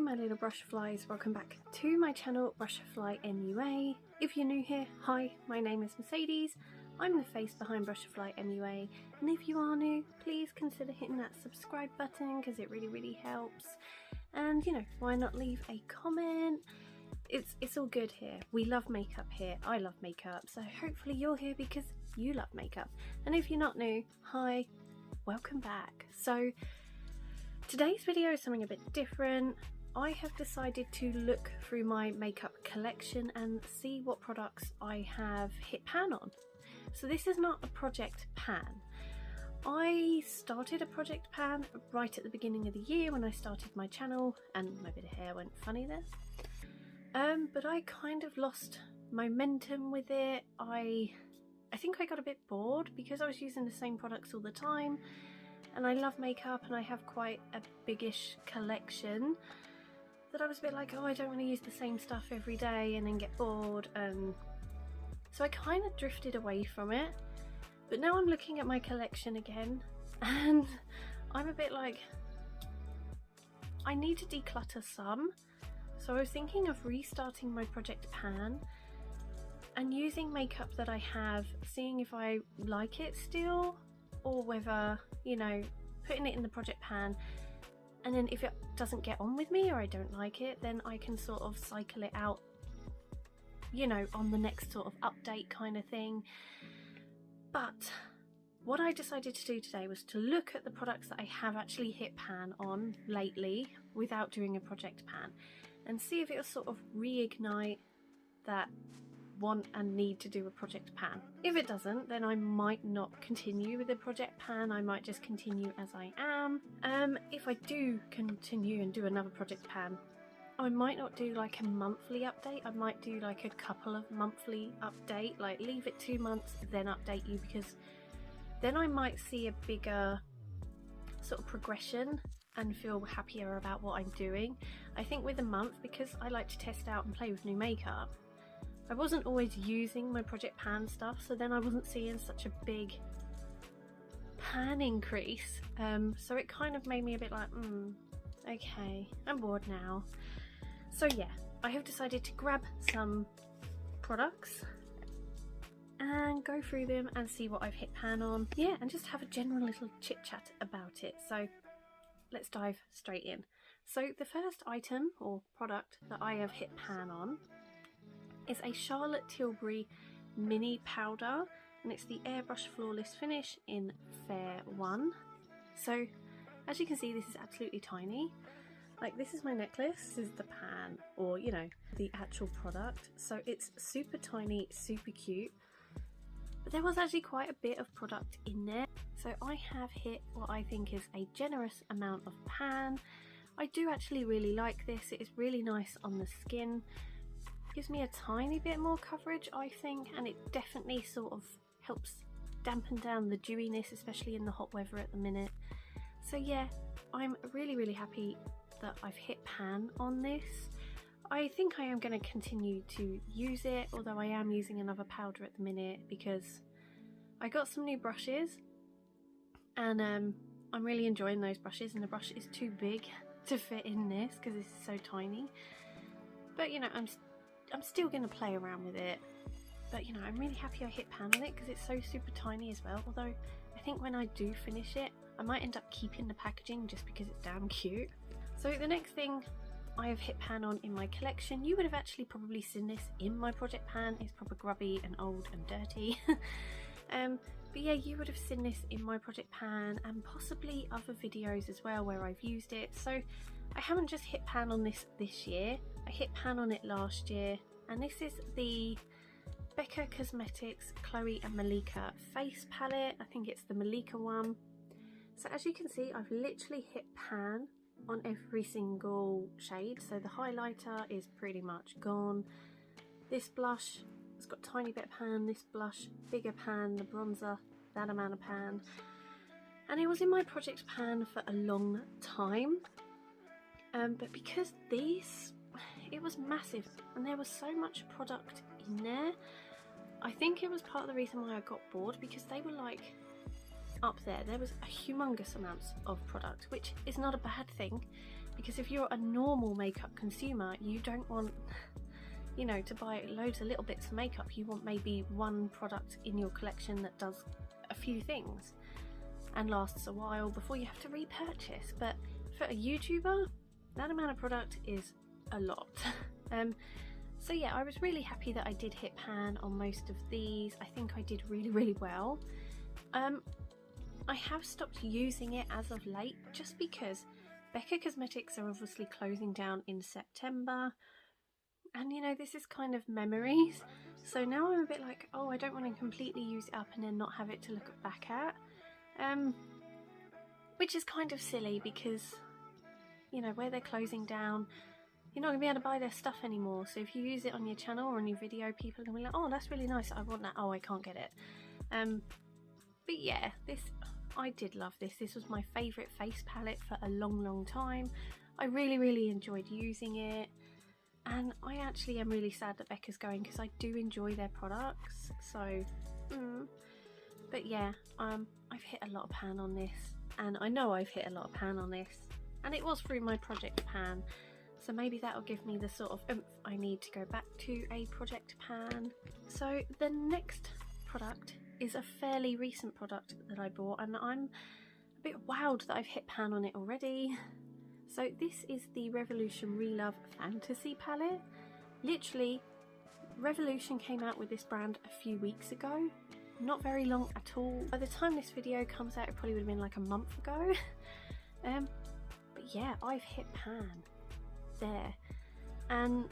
my little brushflies, welcome back to my channel Brushfly MUA. If you're new here, hi, my name is Mercedes, I'm the face behind Brushfly MUA, and if you are new, please consider hitting that subscribe button because it really helps. And you know, why not leave a comment? It's all good here. We love makeup here. I love makeup, so hopefully you're here because you love makeup. And if you're not new, hi, welcome back. So today's video is something a bit different. I have decided to look through my makeup collection and see what products I have hit pan on. So this is not a project pan. I started a project pan right at the beginning of the year when I started my channel, and my bit of hair went funny there. But I kind of lost momentum with it. I think I got a bit bored because I was using the same products all the time, and I love makeup and I have quite a biggish collection, that I was a bit like, oh, I don't want to use the same stuff every day and then get bored, and so I kind of drifted away from it. But now I'm looking at my collection again and I'm a bit like, I need to declutter some. So I was thinking of restarting my project pan and using makeup that I have, seeing if I like it still, or whether, you know, putting it in the project pan, and then if it doesn't get on with me or I don't like it, then I can sort of cycle it out, you know, on the next sort of update kind of thing. But what I decided to do today was to look at the products that I have actually hit pan on lately without doing a project pan, and see if it will sort of reignite that want and need to do a project pan. If it doesn't, then I might not continue with the project pan. I might just continue as I am. If I do continue and do another project pan, I might not do like a monthly update. I might do like a couple of monthly update, like leave it 2 months, then update you, because then I might see a bigger sort of progression and feel happier about what I'm doing. I think with a month, because I like to test out and play with new makeup, I wasn't always using my project pan stuff, so then I wasn't seeing such a big pan increase. So it kind of made me a bit like, okay, I'm bored now. So yeah, I have decided to grab some products and go through them and see what I've hit pan on. Yeah, and just have a general little chit chat about it. So let's dive straight in. So the first item or product that I have hit pan on is a Charlotte Tilbury Mini powder, and it's the Airbrush Flawless Finish in Fair 1. So as you can see, this is absolutely tiny. Like, this is my necklace, this is the pan, or you know, the actual product. So it's super tiny, super cute, but there was actually quite a bit of product in there. So I have hit what I think is a generous amount of pan. I do actually really like this. It is really nice on the skin. Gives me a tiny bit more coverage, I think, and it definitely sort of helps dampen down the dewiness, especially in the hot weather at the minute. So yeah, I'm really happy that I've hit pan on this. I think I am going to continue to use it, although I am using another powder at the minute because I got some new brushes, and I'm really enjoying those brushes, and the brush is too big to fit in this because this is so tiny. But you know, I'm still going to play around with it. But you know, I'm really happy I hit pan on it because it's so super tiny as well. Although I think when I do finish it, I might end up keeping the packaging just because it's damn cute. So the next thing I have hit pan on in my collection, you would have actually probably seen this in my project pan, it's proper grubby and old and dirty. But yeah, you would have seen this in my project pan and possibly other videos as well where I've used it. So I haven't just hit pan on this year, I hit pan on it last year, and this is the Becca Cosmetics Khloe and Malika face palette. I think it's the Malika one. So as you can see, I've literally hit pan on every single shade. So the highlighter is pretty much gone. This blush has got a tiny bit of pan, this blush bigger pan, the bronzer that amount of pan, and it was in my project pan for a long time. But because this, it was massive and there was so much product in there, I think it was part of the reason why I got bored, because they were like up there. There was a humongous amount of product, which is not a bad thing. because if you're a normal makeup consumer, you don't want, you know, to buy loads of little bits of makeup. You want maybe one product in your collection that does a few things and lasts a while before you have to repurchase. But for a YouTuber, that amount of product is a lot. So yeah, I was really happy that I did hit pan on most of these. I think I did really well. I have stopped using it as of late just because Becca Cosmetics are obviously closing down in September, and you know, this is kind of memories, so now I'm a bit like, oh, I don't want to completely use it up and then not have it to look back at, which is kind of silly because, you know, where they're closing down, you're not going to be able to buy their stuff anymore. So if you use it on your channel or on your video, people are going to be like, oh, that's really nice, I want that, oh, I can't get it. But yeah, I did love this. This was my favourite face palette for a long time. I really enjoyed using it, and I actually am really sad that Becca's going because I do enjoy their products. So but yeah, I've hit a lot of pan on this, and I know I've hit a lot of pan on this, and it was through my project pan, so maybe that'll give me the sort of oomph I need to go back to a project pan. So the next product is a fairly recent product that I bought, and I'm a bit wowed that I've hit pan on it already. So this is the Revolution Relove Fantasy palette. Literally, Revolution came out with this brand a few weeks ago, not very long at all. By the time this video comes out, it probably would have been like a month ago. But yeah, I've hit pan there, and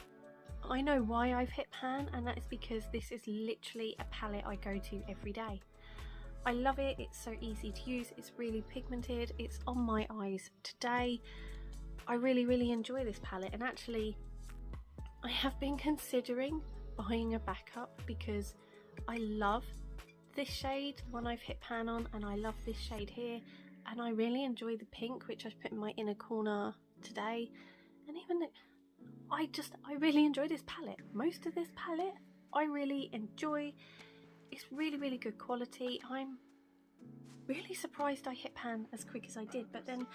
I know why I've hit pan, and that is because this is literally a palette I go to every day. I love it, it's so easy to use, it's really pigmented, it's on my eyes today. I really enjoy this palette, and actually I have been considering buying a backup because I love this shade, the one I've hit pan on, and I love this shade here, and I really enjoy the pink, which I've put in my inner corner today. And even I really enjoy this palette. Most of this palette I really enjoy. It's really good quality. I'm really surprised I hit pan as quick as I did, but then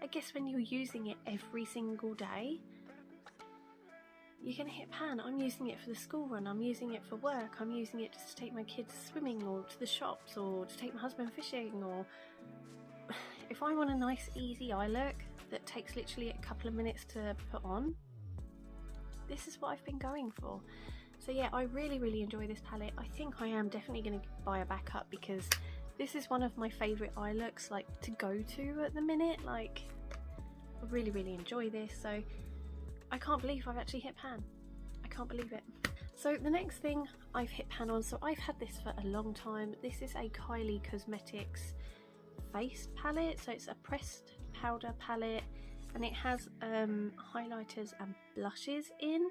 I guess when you're using it every single day, you're gonna hit pan. I'm using it for the school run, I'm using it for work, I'm using it just to take my kids swimming or to the shops or to take my husband fishing, or if I want a nice easy eye look that takes literally a couple of minutes to put on, this is what I've been going for. So yeah, I really enjoy this palette. I think I am definitely going to buy a backup because this is one of my favourite eye looks, like, to go to at the minute. Like, I really enjoy this, so I can't believe I've actually hit pan. I can't believe it. So the next thing I've hit pan on, so I've had this for a long time. This is a Kylie Cosmetics face palette, so it's a pressed powder palette, and it has highlighters and blushes in.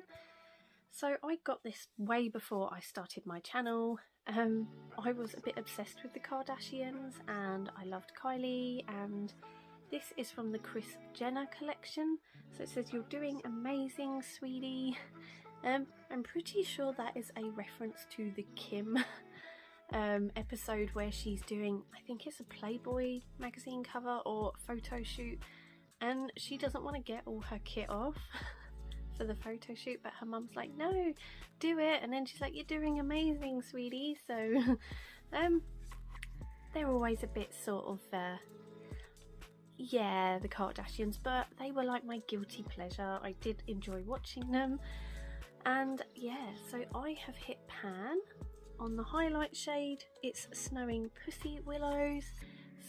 So I got this way before I started my channel. I was a bit obsessed with the Kardashians, and I loved Kylie, and this is from the Kris Jenner collection. So it says, "You're doing amazing, sweetie." I'm pretty sure that is a reference to the Kim episode where she's doing, I think it's a Playboy magazine cover or photo shoot, and she doesn't want to get all her kit off for the photo shoot, but her mum's like, no, do it, and then she's like, you're doing amazing, sweetie. So they're always a bit sort of yeah, the Kardashians, but they were like my guilty pleasure. I did enjoy watching them, and yeah, so I have hit pan on the highlight shade. It's Snowing Pussy Willows.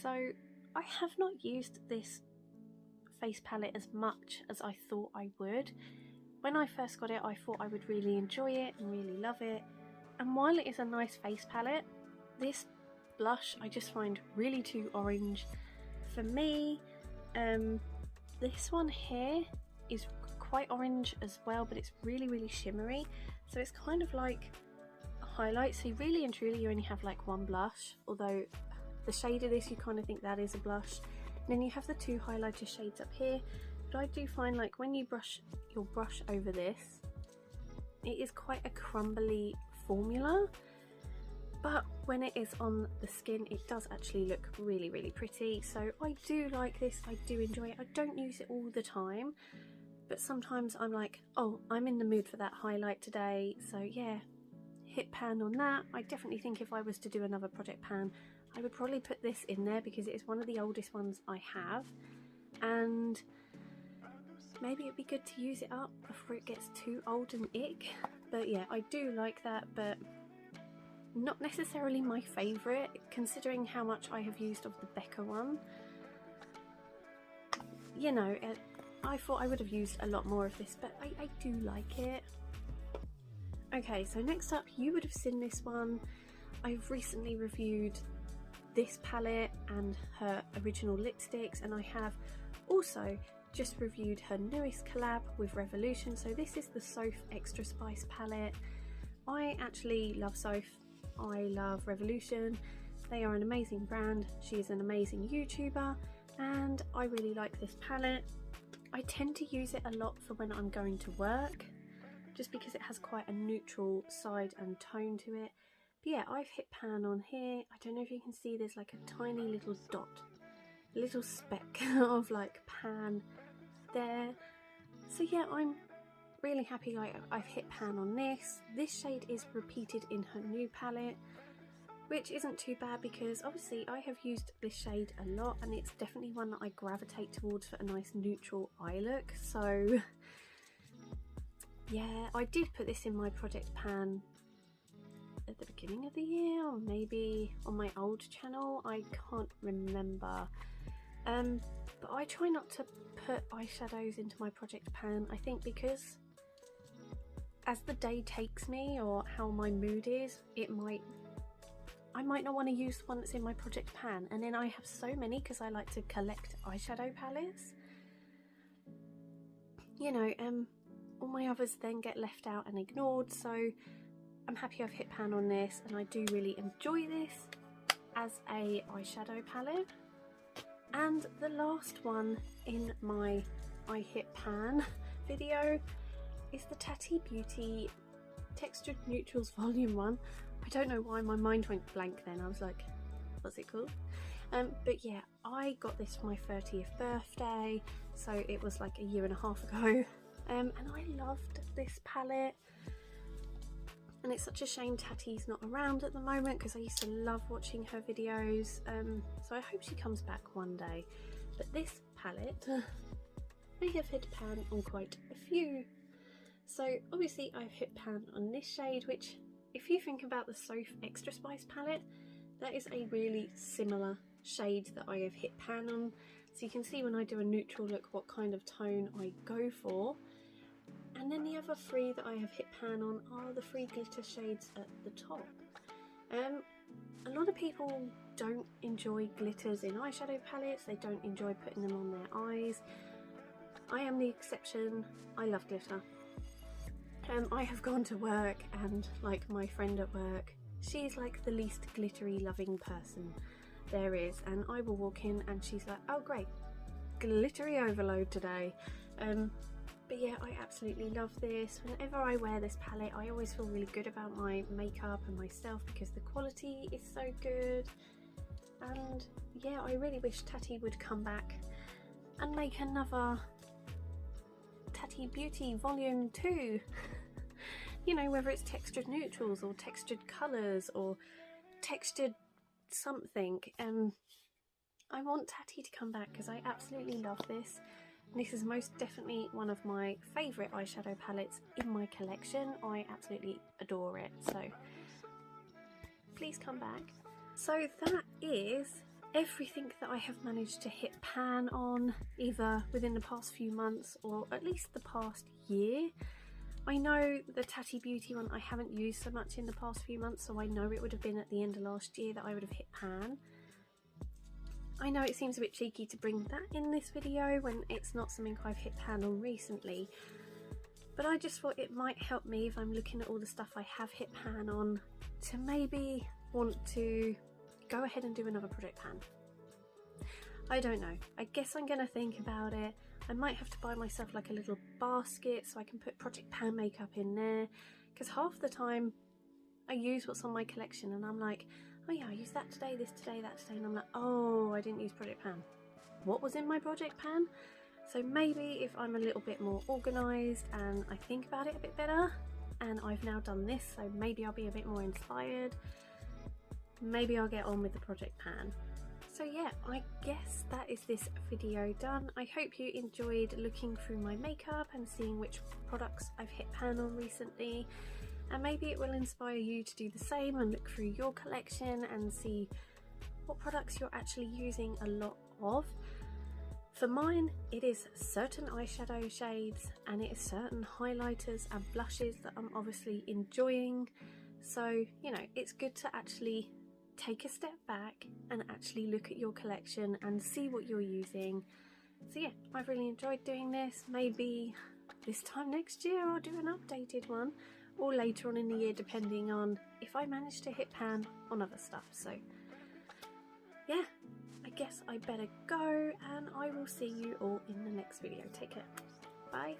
So I have not used this face palette as much as I thought I would. When I first got it, I thought I would really enjoy it and really love it, and while it is a nice face palette, this blush I just find really too orange for me. This one here is quite orange as well, but it's really shimmery, so it's kind of like a highlight. So really and truly you only have like one blush, although the shade of this you kind of think that is a blush. And then you have the two highlighter shades up here, but I do find like when you brush your brush over this, it is quite a crumbly formula. but when it is on the skin it does actually look really, really pretty. So I do like this, I do enjoy it. I don't use it all the time, but sometimes I'm like, oh, I'm in the mood for that highlight today, so yeah, hit pan on that. I definitely think if I was to do another project pan, I would probably put this in there because it is one of the oldest ones I have, and maybe it'd be good to use it up before it gets too old and ick. But yeah, I do like that, but not necessarily my favourite considering how much I have used of the Becca one. You know, I thought I would have used a lot more of this, but I do like it. Okay, so next up, you would have seen this one. I've recently reviewed this palette and her original lipsticks, and I have also just reviewed her newest collab with Revolution. So this is the Soph Extra Spice palette. I actually love Soph. I love Revolution. They are an amazing brand. She is an amazing YouTuber, and I really like this palette. I tend to use it a lot for when I'm going to work, just because it has quite a neutral side and tone to it. But yeah, I've hit pan on here. I don't know if you can see, there's like a tiny little dot, a little speck of like pan there. So yeah, I'm really happy like I've hit pan on this. This shade is repeated in her new palette, which isn't too bad because obviously I have used this shade a lot and it's definitely one that I gravitate towards for a nice neutral eye look. So yeah, I did put this in my project pan at the beginning of the year, or maybe on my old channel, I can't remember. But I try not to put eyeshadows into my project pan, I think because as the day takes me or how my mood is, I might not want to use the one that's in my project pan, and then I have so many because I like to collect eyeshadow palettes. You know, all my others then get left out and ignored, so I'm happy I've hit pan on this, and I do really enjoy this as a eyeshadow palette. And the last one in my I hit pan video is the Tati Beauty Textured Neutrals Volume 1. I don't know why my mind went blank then. I was like, what's it called? But yeah, I got this for my 30th birthday, so it was like a year and a half ago. And I loved this palette. And it's such a shame Tati's not around at the moment because I used to love watching her videos. So I hope she comes back one day. But this palette, I have hit pan on quite a few. So obviously I've hit pan on this shade, which if you think about the Soph Extra Spice palette, that is a really similar shade that I have hit pan on. So you can see when I do a neutral look what kind of tone I go for. And then the other three that I have hit pan on are the three glitter shades at the top. A lot of people don't enjoy glitters in eyeshadow palettes, they don't enjoy putting them on their eyes. I am the exception. I love glitter. I have gone to work and like my friend at work, she's like the least glittery loving person there is, and I will walk in and she's like, oh great, glittery overload today. But yeah, I absolutely love this. Whenever I wear this palette, I always feel really good about my makeup and myself because the quality is so good. And yeah, I really wish Tati would come back and make another Tati Beauty Volume 2. You know, whether it's textured neutrals or textured colours or textured something. I want Tati to come back because I absolutely love this. This is most definitely one of my favourite eyeshadow palettes in my collection. I absolutely adore it, so please come back. So that is everything that I have managed to hit pan on, either within the past few months or at least the past year. I know the Tati Beauty one I haven't used so much in the past few months, so I know it would have been at the end of last year that I would have hit pan. I know it seems a bit cheeky to bring that in this video when it's not something I've hit pan on recently, but I just thought it might help me if I'm looking at all the stuff I have hit pan on to maybe want to go ahead and do another project pan. I don't know, I guess I'm gonna think about it. I might have to buy myself like a little basket so I can put project pan makeup in there, because half the time I use what's on my collection and I'm like, oh yeah, I use that today, this today, that today, and I'm like, oh, I didn't use project pan. What was in my project pan? So maybe if I'm a little bit more organised and I think about it a bit better, and I've now done this, so maybe I'll be a bit more inspired, maybe I'll get on with the project pan. So yeah, I guess that is this video done. I hope you enjoyed looking through my makeup and seeing which products I've hit pan on recently, and maybe it will inspire you to do the same and look through your collection and see what products you're actually using a lot of. For mine, it is certain eyeshadow shades and it is certain highlighters and blushes that I'm obviously enjoying. So, you know, it's good to actually take a step back and actually look at your collection and see what you're using. So yeah, I've really enjoyed doing this. Maybe this time next year I'll do an updated one, or later on in the year, depending on if I manage to hit pan on other stuff. So yeah, I guess I better go, and I will see you all in the next video. Take care. Bye.